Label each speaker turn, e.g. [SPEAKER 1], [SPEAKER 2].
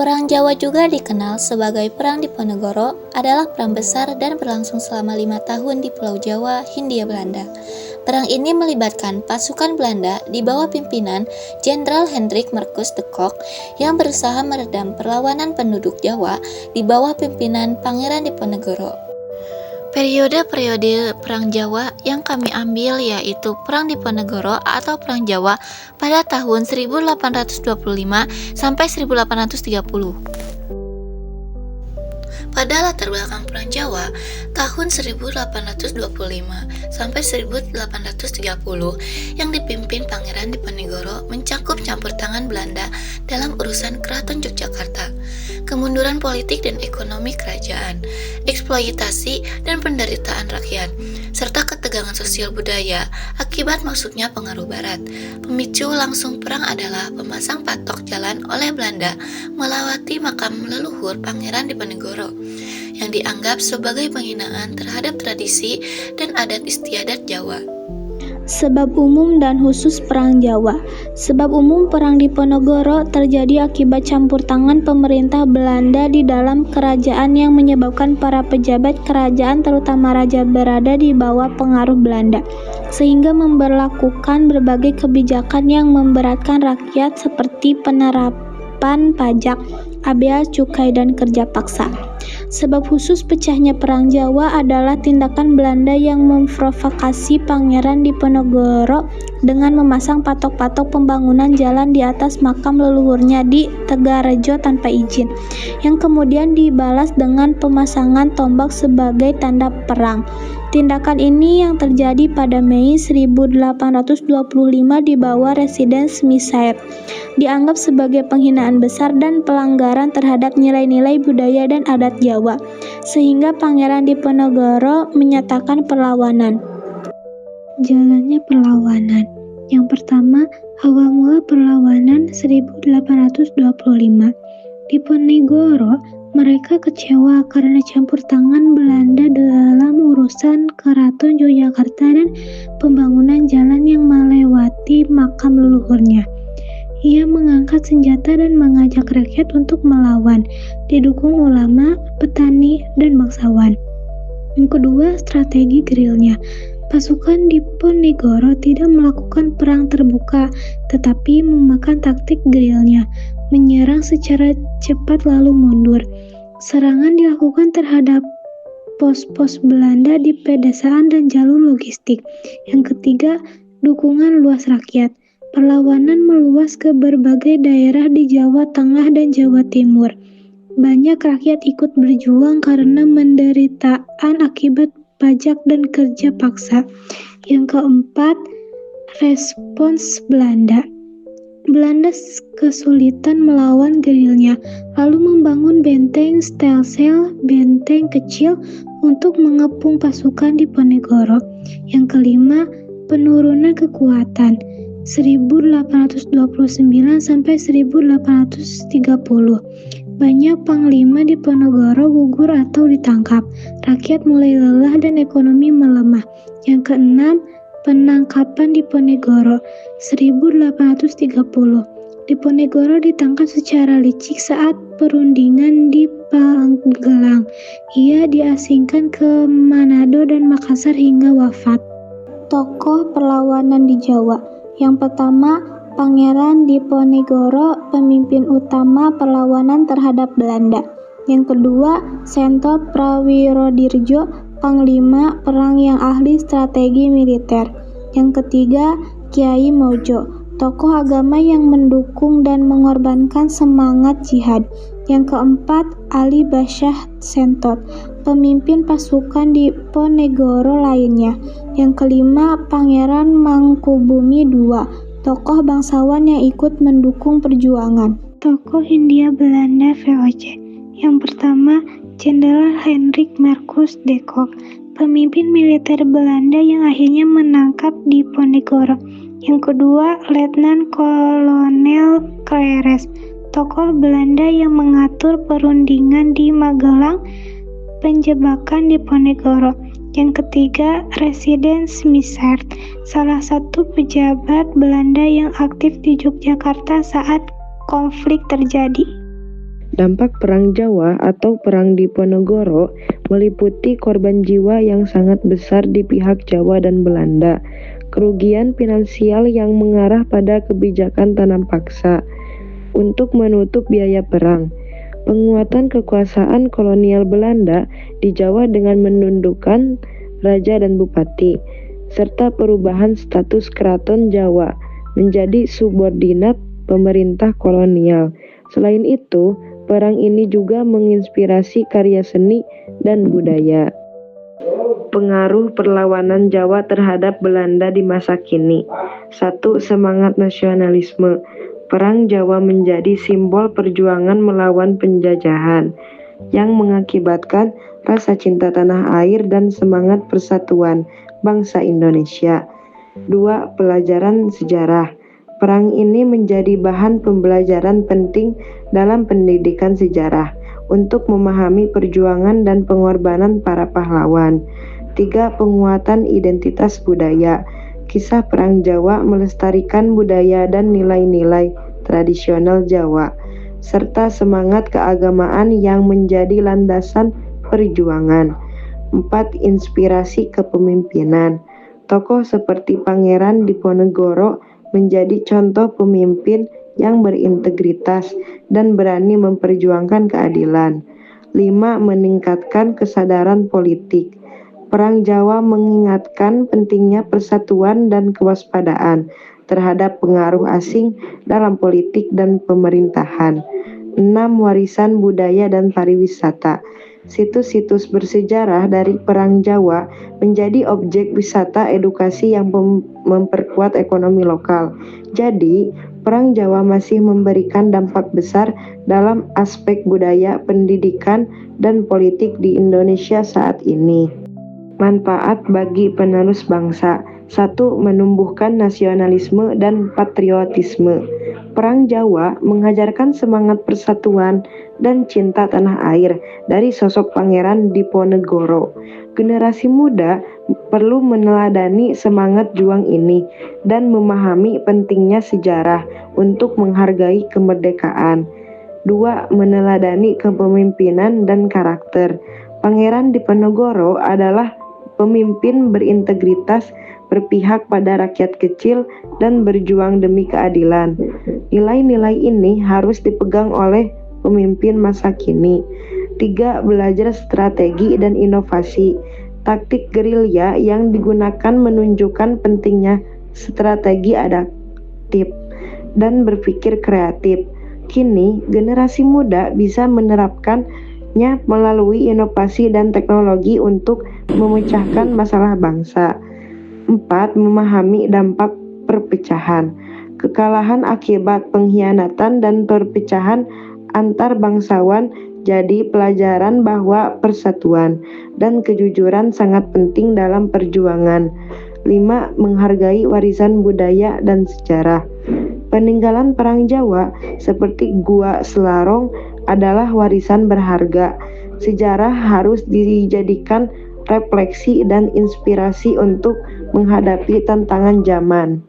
[SPEAKER 1] Perang Jawa juga dikenal sebagai Perang Diponegoro, adalah perang besar dan berlangsung selama 5 tahun di Pulau Jawa, Hindia Belanda. Perang ini melibatkan pasukan Belanda di bawah pimpinan Jenderal Hendrik Marcus de Kock yang berusaha meredam perlawanan penduduk Jawa di bawah pimpinan Pangeran Diponegoro. Periode-periode Perang Jawa yang kami ambil yaitu Perang Diponegoro atau Perang Jawa pada tahun 1825 sampai 1830. Pada latar belakang Perang Jawa, tahun 1825 sampai 1830 yang dipimpin Pangeran Diponegoro mencakup campur tangan Belanda dalam urusan Keraton Yogyakarta, kemunduran politik dan ekonomi kerajaan, eksploitasi dan penderitaan rakyat, serta ketegangan sosial budaya akibat masuknya pengaruh Barat. Pemicu langsung perang adalah pemasang patok jalan oleh Belanda melewati makam leluhur Pangeran Diponegoro yang dianggap sebagai penghinaan terhadap tradisi dan adat istiadat Jawa.
[SPEAKER 2] Sebab umum dan khusus Perang Jawa. Sebab umum Perang Diponegoro terjadi akibat campur tangan pemerintah Belanda di dalam kerajaan yang menyebabkan para pejabat kerajaan terutama raja berada di bawah pengaruh Belanda, sehingga memberlakukan berbagai kebijakan yang memberatkan rakyat seperti penerapan pajak, bea cukai dan kerja paksa. Sebab khusus pecahnya Perang Jawa adalah tindakan Belanda yang memprovokasi Pangeran Diponegoro dengan memasang patok-patok pembangunan jalan di atas makam leluhurnya di Tegarejo tanpa izin, yang kemudian dibalas dengan pemasangan tombak sebagai tanda perang. Tindakan ini yang terjadi pada Mei 1825 di bawah Residen Smyslade dianggap sebagai penghinaan besar dan pelanggaran terhadap nilai-nilai budaya dan adat Jawa, sehingga Pangeran Diponegoro menyatakan perlawanan. Jalannya perlawanan. Yang pertama, awal mula perlawanan 1825. Diponegoro mereka kecewa karena campur tangan Belanda dalam urusan Keraton Yogyakarta dan pembangunan jalan yang melewati makam leluhurnya. Ia mengangkat senjata dan mengajak rakyat untuk melawan, didukung ulama, petani, dan bangsawan. Yang kedua, strategi gerilya. Pasukan Diponegoro tidak melakukan perang terbuka, tetapi memakan taktik gerilya, menyerang secara cepat lalu mundur. Serangan dilakukan terhadap pos-pos Belanda di pedesaan dan jalur logistik. Yang ketiga, dukungan luas rakyat. Perlawanan meluas ke berbagai daerah di Jawa Tengah dan Jawa Timur. Banyak rakyat ikut berjuang karena penderitaan akibat pajak dan kerja paksa. Yang keempat, respons Belanda. Belanda kesulitan melawan gerilya, lalu membangun benteng stelsel, benteng kecil untuk mengepung pasukan Diponegoro. Yang kelima, penurunan kekuatan 1829 sampai 1830. Banyak panglima Diponegoro gugur atau ditangkap. Rakyat mulai lelah dan ekonomi melemah. Yang keenam, penangkapan Diponegoro 1830. Diponegoro ditangkap secara licik saat perundingan di Magelang. Ia diasingkan ke Manado dan Makassar hingga wafat. Tokoh perlawanan di Jawa. Yang pertama, Pangeran Diponegoro, pemimpin utama perlawanan terhadap Belanda. Yang kedua, Sento Prawirodirjo, panglima perang yang ahli strategi militer. Yang ketiga, Kiai Mojo, tokoh agama yang mendukung dan mengorbankan semangat jihad. Yang keempat, Ali Basyah Sentot, pemimpin pasukan Diponegoro lainnya. Yang kelima, Pangeran Mangkubumi II, tokoh bangsawan yang ikut mendukung perjuangan. Tokoh Hindia Belanda VOC. Yang pertama, Jenderal Hendrik Marcus de Kock, pemimpin militer Belanda yang akhirnya menangkap Diponegoro. Yang kedua, Letnan Kolonel Clares, tokoh Belanda yang mengatur perundingan di Magelang, penjebakan Diponegoro. Yang ketiga, Residen Smyslade, salah satu pejabat Belanda yang aktif di Yogyakarta saat konflik terjadi.
[SPEAKER 3] Dampak Perang Jawa atau Perang Diponegoro meliputi korban jiwa yang sangat besar di pihak Jawa dan Belanda, kerugian finansial yang mengarah pada kebijakan tanam paksa untuk menutup biaya perang, penguatan kekuasaan kolonial Belanda di Jawa dengan menundukkan raja dan bupati, serta perubahan status keraton Jawa menjadi subordinat pemerintah kolonial. Selain itu, perang ini juga menginspirasi karya seni dan budaya. Pengaruh perlawanan Jawa terhadap Belanda di masa kini. 1. Semangat nasionalisme. Perang Jawa menjadi simbol perjuangan melawan penjajahan yang mengakibatkan rasa cinta tanah air dan semangat persatuan bangsa Indonesia. 2. Pelajaran sejarah. Perang ini menjadi bahan pembelajaran penting dalam pendidikan sejarah untuk memahami perjuangan dan pengorbanan para pahlawan. 3. Penguatan identitas budaya. Kisah Perang Jawa melestarikan budaya dan nilai-nilai tradisional Jawa, serta semangat keagamaan yang menjadi landasan perjuangan. 4. Inspirasi kepemimpinan. Tokoh seperti Pangeran Diponegoro menjadi contoh pemimpin yang berintegritas dan berani memperjuangkan keadilan. 5. Meningkatkan kesadaran politik. Perang Jawa mengingatkan pentingnya persatuan dan kewaspadaan terhadap pengaruh asing dalam politik dan pemerintahan. 6. Warisan budaya dan pariwisata. Situs-situs bersejarah dari Perang Jawa menjadi objek wisata edukasi yang memperkuat ekonomi lokal. Jadi, Perang Jawa masih memberikan dampak besar dalam aspek budaya, pendidikan, dan politik di Indonesia saat ini. Manfaat bagi penerus bangsa. 1. Menumbuhkan nasionalisme dan patriotisme. Perang Jawa mengajarkan semangat persatuan dan cinta tanah air dari sosok Pangeran Diponegoro. Generasi muda perlu meneladani semangat juang ini dan memahami pentingnya sejarah untuk menghargai kemerdekaan. 2. Meneladani kepemimpinan dan karakter. Pangeran Diponegoro adalah pemimpin berintegritas, berpihak pada rakyat kecil, dan berjuang demi keadilan. Nilai-nilai ini harus dipegang oleh pemimpin masa kini. 3. Belajar strategi dan inovasi. Taktik gerilya yang digunakan menunjukkan pentingnya strategi adaptif dan berpikir kreatif. Kini, generasi muda bisa menerapkannya melalui inovasi dan teknologi untuk memecahkan masalah bangsa. 4. Memahami dampak perpecahan. Kekalahan akibat pengkhianatan dan perpecahan antar bangsawan jadi pelajaran bahwa persatuan dan kejujuran sangat penting dalam perjuangan. 5. Menghargai warisan budaya dan sejarah. Peninggalan Perang Jawa seperti Gua Selarong adalah warisan berharga. Sejarah harus dijadikan refleksi dan inspirasi untuk menghadapi tantangan zaman.